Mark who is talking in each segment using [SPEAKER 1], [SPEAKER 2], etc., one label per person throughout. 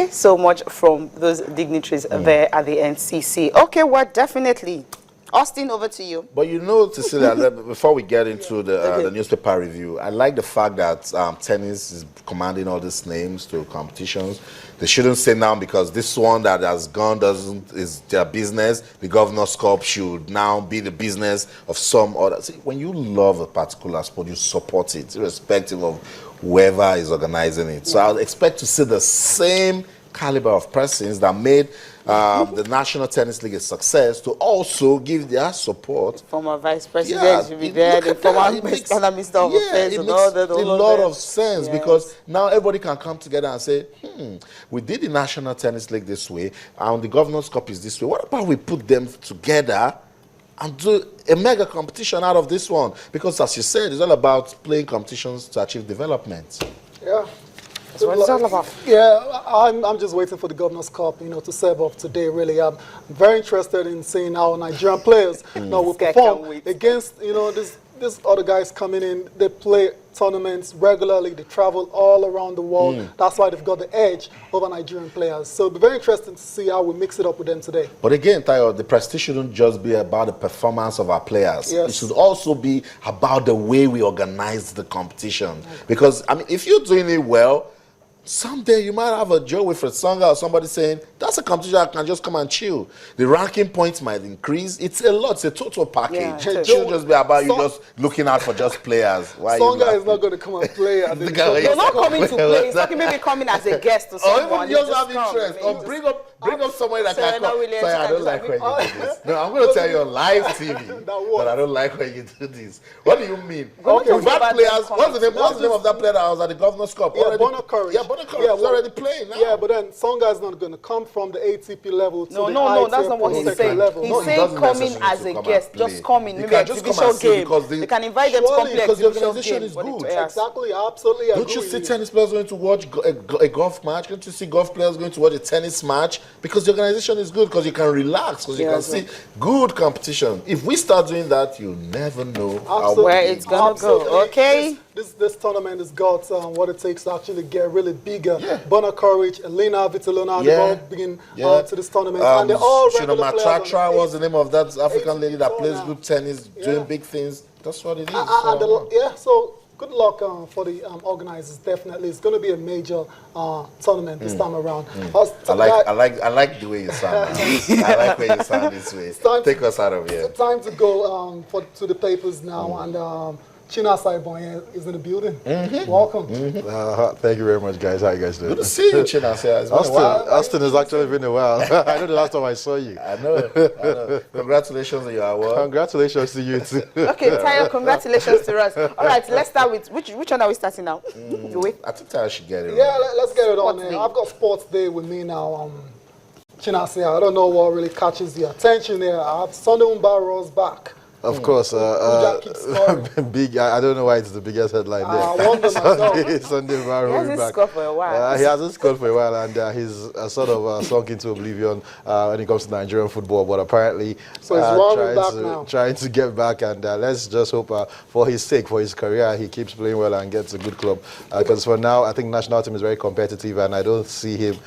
[SPEAKER 1] Okay, so much from those dignitaries there at the NCC. Okay, well, definitely. Austin, over to you.
[SPEAKER 2] But you know, Cecilia, before we get into the newspaper review, I like the fact that tennis is commanding all these names to competitions. They shouldn't say now because this one that has gone is their business. The Governor's Cup should now be the business of some other. See, when you love a particular sport, you support it, irrespective of whoever is organizing it. So I'll expect to see the same caliber of persons that made the National Tennis League a success to also give their support.
[SPEAKER 1] Former Vice President should be there, the former Minister of Affairs,
[SPEAKER 2] it makes a lot of sense because now everybody can come together and say, we did the National Tennis League this way, and the Governor's Cup is this way. What about we put them together and do a mega competition out of this one? Because as you said, it's all about playing competitions to achieve development.
[SPEAKER 3] Yeah.
[SPEAKER 1] That's what it's all about.
[SPEAKER 3] Yeah, I'm just waiting for the Governor's Cup, to serve up today, really. I'm very interested in seeing how Nigerian players will perform against, these other guys coming in. They play tournaments regularly. They travel all around the world. That's why they've got the edge over Nigerian players. So it'll be very interesting to see how we mix it up with them today.
[SPEAKER 2] But again, Tayo, the prestige shouldn't just be about the performance of our players.
[SPEAKER 3] Yes.
[SPEAKER 2] It should also be about the way we organize the competition. Because, I mean, if you're doing it well, someday you might have a Joe Wilfred Songa or somebody saying, that's a competition I can just come and chill. The ranking points might increase. It's a lot. It's a total package. It shouldn't just be about you just looking out for just players. Why
[SPEAKER 3] Songa is not going to come and play.
[SPEAKER 1] You're not coming to play. He's talking maybe coming as a guest to someone.
[SPEAKER 2] Or even just have interest. Or bring up somebody that can come. Sorry, I don't like when you do this. No, I'm going to tell you on live TV that I don't like when you do this. What do you mean?
[SPEAKER 3] Okay,
[SPEAKER 2] we've had players. What's the name of that player that was at the Governor's Cup?
[SPEAKER 3] Yeah, Bonner Courage.
[SPEAKER 2] Yeah, Bonner Courage is already playing now.
[SPEAKER 3] Yeah, but then Songa is not going to come from the ATP level to the
[SPEAKER 1] No, that's not what he's saying.
[SPEAKER 3] level.
[SPEAKER 1] He's saying coming as a guest. Just come in, maybe exhibition game. They can invite them to come play
[SPEAKER 2] because the
[SPEAKER 1] exhibition
[SPEAKER 2] organization
[SPEAKER 1] game
[SPEAKER 2] is
[SPEAKER 1] for the
[SPEAKER 2] good.
[SPEAKER 1] players.
[SPEAKER 3] Exactly, absolutely.
[SPEAKER 2] Don't you see tennis players going to watch a golf match? Don't you see golf players going to watch a tennis match? Because the organization is good, because you can relax, because you can see good competition. If we start doing that, you'll never know
[SPEAKER 1] where it's going to go. Okay?
[SPEAKER 3] This tournament has got what it takes to actually get really bigger. Bonner Courage, Elena Vitolona, they've all been to this tournament. And they're all regular players.
[SPEAKER 2] Chatra was the name of that African lady that plays good tennis, doing big things. That's what it is.
[SPEAKER 3] So good luck for the organizers. Definitely, it's going to be a major tournament this time around.
[SPEAKER 2] I like the way you sound. I like when you sound this way. Take us out of here.
[SPEAKER 3] It's time to go to the papers now, and China Saibonye is in the building. Welcome.
[SPEAKER 4] Thank you very much, guys. How you guys doing?
[SPEAKER 2] Good to see you, China.
[SPEAKER 4] Austin has actually been a while. I know the last time I saw you.
[SPEAKER 2] I know. Congratulations on your award.
[SPEAKER 4] Congratulations to you too.
[SPEAKER 1] Okay, Tayo, congratulations to us. All right, let's start with which one are we starting now?
[SPEAKER 2] I think I should get it.
[SPEAKER 3] Yeah, let's get it on. I've got Sports Day with me now. Chinase, I don't know what really catches the attention there. I have Sunday Umbaro's back.
[SPEAKER 4] Of course, big. I don't know why it's the biggest headline there.
[SPEAKER 3] I wonder myself.
[SPEAKER 4] Sunday Barrow
[SPEAKER 1] He hasn't scored for a while.
[SPEAKER 4] He hasn't scored for a while, and he's sort of sunk into oblivion when it comes to Nigerian football. But apparently,
[SPEAKER 3] so he's
[SPEAKER 4] trying to get back, and let's just hope for his sake, for his career, he keeps playing well and gets a good club. Because for now, I think national team is very competitive, and I don't see him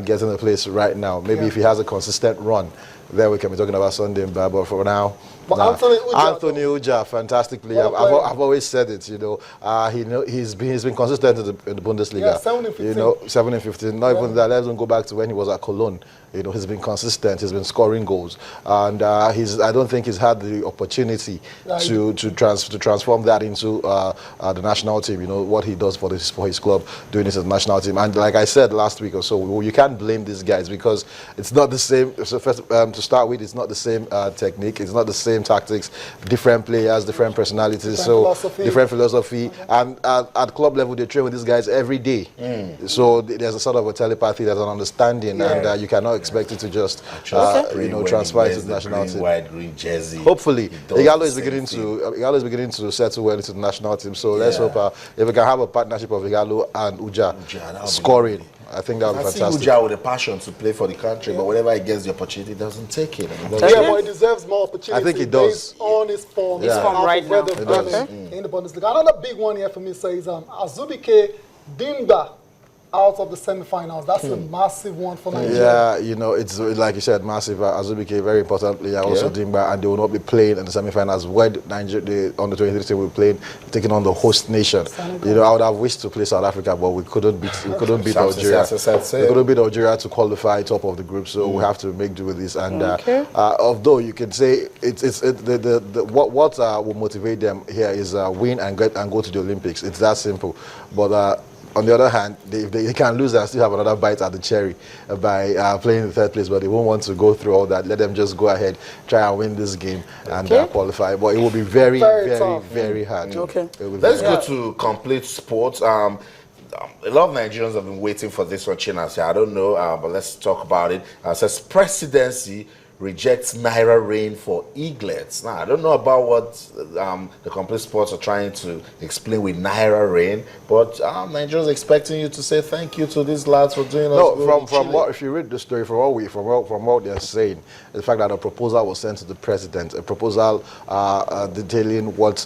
[SPEAKER 4] getting a place right now. Maybe if he has a consistent run, then we can be talking about Sunday in But for now, Anthony Uja, fantastic player. I've always said it. He's been consistent in the Bundesliga.
[SPEAKER 3] Yeah, 7 and 15.
[SPEAKER 4] 7 and 15. Not even that. Let's go back to when he was at Cologne. He's been consistent. He's been scoring goals, and I don't think he's had the opportunity to transform that into the national team. What he does for his club, doing this as national team. And like I said last week or so, you can't blame these guys because it's not the same. So first, to start with, it's not the same technique. It's not the same tactics. Different players, different personalities, different philosophy. And at club level, they train with these guys every day. So there's a sort of a telepathy, there's an understanding, and you cannot expect it to just transfer to the national team.
[SPEAKER 2] White, green jersey.
[SPEAKER 4] Hopefully, Igalo is beginning to settle well into the national team. So let's hope if we can have a partnership of Igalo and Uja scoring. I think that would be fantastic.
[SPEAKER 2] Uja with a passion to play for the country, but whenever he gets the opportunity, he doesn't take it.
[SPEAKER 3] But he deserves more opportunity.
[SPEAKER 4] I think he does.
[SPEAKER 3] Based on his form.
[SPEAKER 1] His form right now.
[SPEAKER 3] In the Bundesliga. Another big one here for me says Azubike Dimba out of the semifinals. That's a massive one for Nigeria.
[SPEAKER 4] Yeah, you know, it's like you said, massive. Azubike, very important player, also Dimba, and they will not be playing in the semifinals where the under 23 team will play, taking on the host nation.
[SPEAKER 3] Senegal.
[SPEAKER 4] You know, I would have wished to play South Africa, but we couldn't beat Algeria. We couldn't beat Algeria to qualify top of the group, so we have to make do with this. And although you can say what will motivate them here is win and go to the Olympics. It's that simple. But on the other hand, they can lose and still have another bite at the cherry by playing in third place, but they won't want to go through all that. Let them just go ahead, try and win this game and qualify. But it will be very, very hard.
[SPEAKER 1] Okay.
[SPEAKER 2] Let's go to complete sports. A lot of Nigerians have been waiting for this one, Chinasa. I don't know, but let's talk about it. It says presidency rejects Naira reign for eaglets. Now, I don't know about what the complete sports are trying to explain with Naira reign, but Nigerians expecting you to say thank you to these lads for doing
[SPEAKER 4] from what, if you read the story, from what they're saying, the fact that a proposal was sent to the president, a proposal detailing what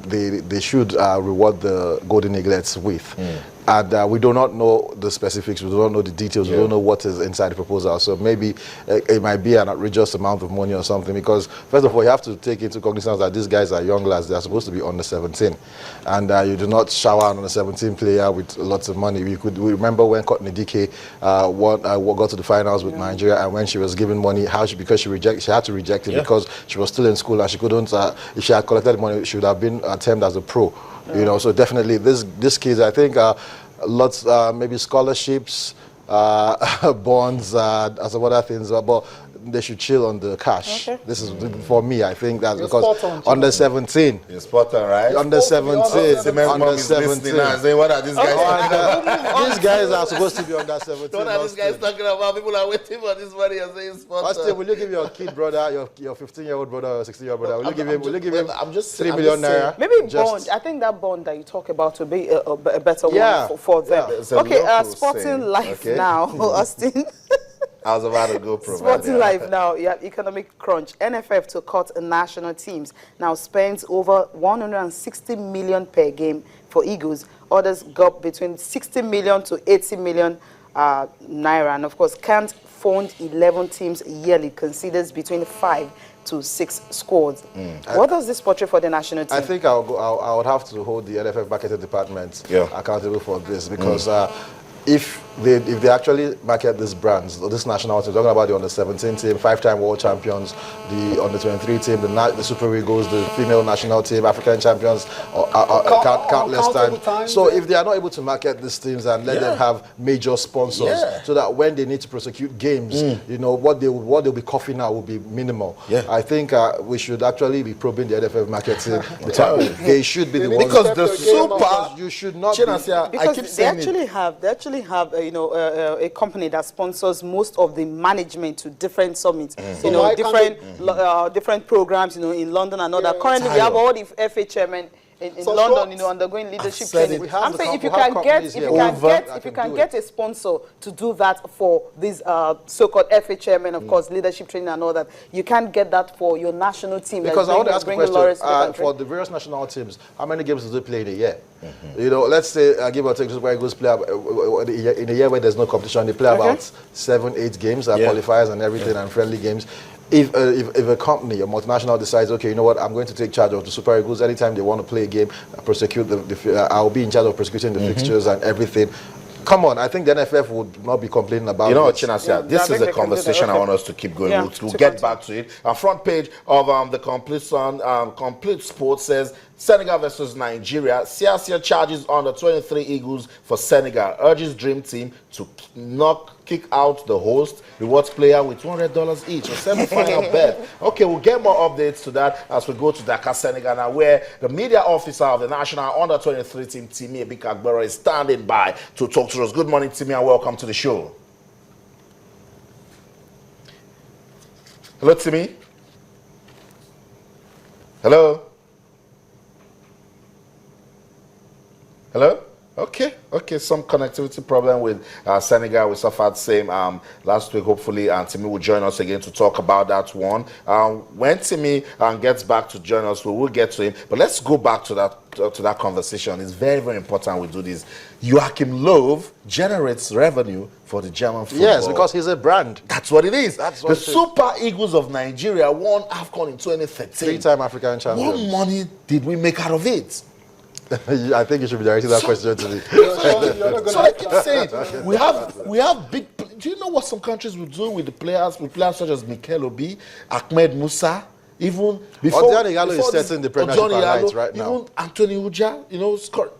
[SPEAKER 4] they should reward the golden eaglets with. And we do not know the specifics, we do not know the details, we don't know what is inside the proposal. So maybe it might be an outrageous amount of money or something, because first of all, you have to take into cognizance that these guys are young lads, they're supposed to be under 17. And you do not shower on a 17 player with lots of money. We remember when Courtney Dike got to the finals with Nigeria, and when she was given money, because she had to reject it because she was still in school and she couldn't, if she had collected money, she would have been termed as a pro. You know, so definitely this kids, I think lots, maybe scholarships, bonds, and some other things, but they should chill on the cash. Okay. This is for me. I think that's because under 17.
[SPEAKER 2] You're spot on, right?
[SPEAKER 4] Under 17.
[SPEAKER 2] Under 17. Saying, what are these guys?
[SPEAKER 4] These guys are supposed to be under 17.
[SPEAKER 2] What are these guys talking about? People are waiting for this money and saying spot on.
[SPEAKER 4] Still, will you give your kid brother, your 15-year-old brother or 16-year-old brother, will you give him
[SPEAKER 2] I'm just
[SPEAKER 4] 3 million naira?
[SPEAKER 1] Maybe bond. I think that bond that you talk about will be a better one for them. Okay, Sporting Life now, Austin.
[SPEAKER 2] I was about to go provide.
[SPEAKER 1] Sporting Life now, you have economic crunch. NFF to cut national teams now spends over 160 million per game for Eagles. Others got between 60 million to 80 million naira. And of course, can't fund 11 teams yearly, considers between 5 to 6 squads. What does this portray for the national team?
[SPEAKER 4] I think I would have to hold the NFF marketing department accountable for this, because if they actually market these brands, this national team, talking about the under-17 team, 5-time world champions, the under-23 team, the Super Eagles, the female national team, African champions, countless times. So if they are not able to market these teams and let them have major sponsors, so that when they need to prosecute games, you know, what they'll be coughing out will be minimal. I think we should actually be probing the NFF marketing department. They should be the ones.
[SPEAKER 2] Because the Super,
[SPEAKER 4] you should not.
[SPEAKER 1] Because they actually have a company that sponsors most of the management to different summits, you know, different programs, you know, in London and all that. Currently, we have all the FA chairmen in London, you know, undergoing leadership training. I'm saying if you can get a sponsor to do that for these so-called FA chairmen, of course, leadership training and all that, you can't get that for your national team.
[SPEAKER 4] Because I want to ask a question, for the various national teams, how many games do they play in a year? You know, let's say, give or take, Super Eagles play in a year where there's no competition, they play about 7-8 games, qualifiers and everything, and friendly games. If a company, a multinational, decides, okay, you know what, I'm going to take charge of the Super Eagles, anytime they want to play a game, I'll be in charge of prosecuting the fixtures and everything. Come on, I think the NFF would not be complaining about it.
[SPEAKER 2] You know what, Chinasa, this is a conversation I want us to keep going. We'll get back to it. Front page of the Complete Sun, Complete Sports says, Senegal versus Nigeria. Siasia charges on the 23 Eagles for Senegal. Urges Dream Team to kick out the host. Rewards player with $200 each. A semi-final bet. Okay, we'll get more updates to that as we go to Dakar, Senegal now, where the media officer of the national under-23 team, Timi Ebikagbero, is standing by to talk to us. Good morning, Timi, and welcome to the show. Hello, Timi. Hello. Hello? Okay, some connectivity problem with Senegal. We suffered same last week. Hopefully, Timmy will join us again to talk about that one. When Timmy gets back to join us, we will get to him. But let's go back to that conversation. It's very, very important we do this. Joachim Löw generates revenue for the German football.
[SPEAKER 4] Yes, because he's a brand.
[SPEAKER 2] That's what it is.
[SPEAKER 4] That's what
[SPEAKER 2] the Super Eagles of Nigeria won AFCON in 2013.
[SPEAKER 4] 3-time African champions.
[SPEAKER 2] What money did we make out of it?
[SPEAKER 4] I think you should be directing that question to me.
[SPEAKER 2] So I keep saying, we have big. Do you know what some countries will do with players such as Mikel Obi, Ahmed Musa, even before
[SPEAKER 4] Odion Igalo is setting the Premiership alight right now.
[SPEAKER 2] Even Anthony Uja, score.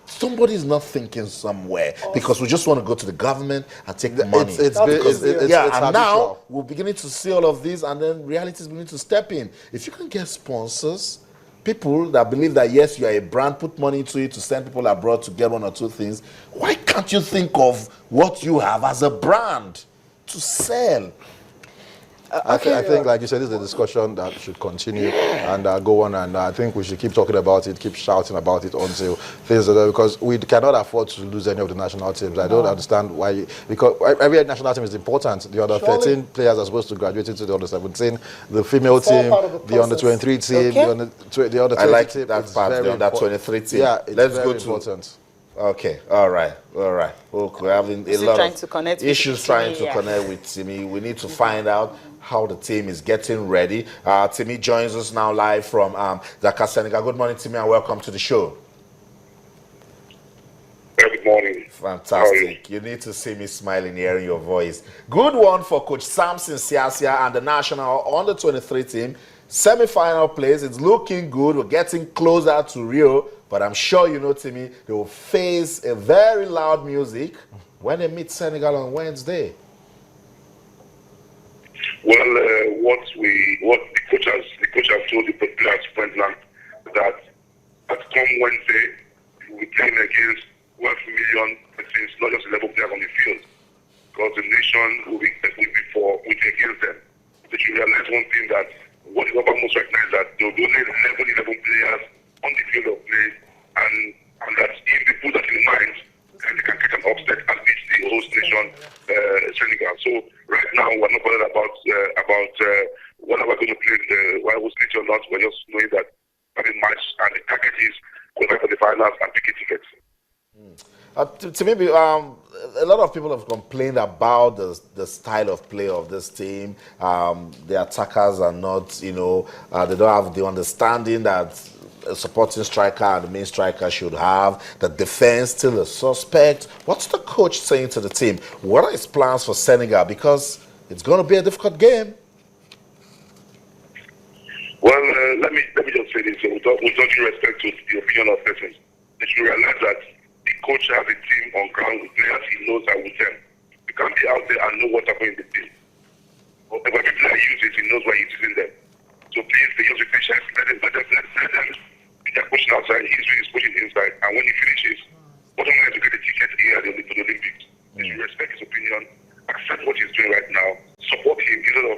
[SPEAKER 2] Somebody's not thinking somewhere because we just want to go to the government and take the money. It's and now we're beginning to see all of this, and then reality is beginning to step in. If you can get sponsors, people that believe that yes, you are a brand, put money into it to send people abroad to get one or two things. Why can't you think of what you have as a brand to sell?
[SPEAKER 4] I think, like you said, this is a discussion that should continue and go on, and I think we should keep talking about it, keep shouting about it until things are done, because we cannot afford to lose any of the national teams. I don't understand why, because every national team is important. The under 13 players are supposed to graduate into the under 17, the female team, the under 23 team, the under 20
[SPEAKER 2] I like
[SPEAKER 4] team.
[SPEAKER 2] that part, the under 23 team.
[SPEAKER 4] Yeah, it's
[SPEAKER 2] Let's
[SPEAKER 4] very
[SPEAKER 2] go to
[SPEAKER 4] important.
[SPEAKER 2] Okay, all right. We're having a lot of issues trying to connect with Timmy. We need to find out how the team is getting ready. Timmy joins us now live from Dakar, Senegal. Good morning, Timmy, and welcome to the show.
[SPEAKER 5] Good morning.
[SPEAKER 2] Fantastic. You need to see me smiling, hearing your voice. Good one for Coach Samson Siasia and the national under-23 team. Semi-final place. It's looking good. We're getting closer to Rio. But I'm sure you know, Timmy, they will face a very loud music when they meet Senegal on Wednesday.
[SPEAKER 5] Well, what the coach has told the players, Brentland, that come Wednesday, we'll be playing against 12 million persons, not just 11 players on the field, because the nation will be against them. They should realize one thing, that what is about most right now is that they'll only 11 players on the field of play, and that if they put that in mind, they can get an upset and beat the host nation, Senegal. So right now we're not bothered about whether we're going to play the host nation or not. We're just knowing that having match and the target is going for the finals and picking tickets.
[SPEAKER 2] To maybe a lot of people have complained about the style of play of this team. The attackers are not, they don't have the understanding that a supporting striker and the main striker should have. The defense still a suspect. What's the coach saying to the team? What are his plans for Senegal? Because it's going to be a difficult game.
[SPEAKER 5] Well, let me just say this. With all due respect to the opinion of persons, they should realize that the coach has a team on ground with players he knows are with them. You can't be out there and know what's happening in the team. Whatever player uses, he knows why he's using them. So please, they use the patience, let them. They're pushing outside, he's pushing inside, and when he finishes, bottom line to get a ticket here to the Olympics. They should respect his opinion, accept what he's doing right now, support him instead of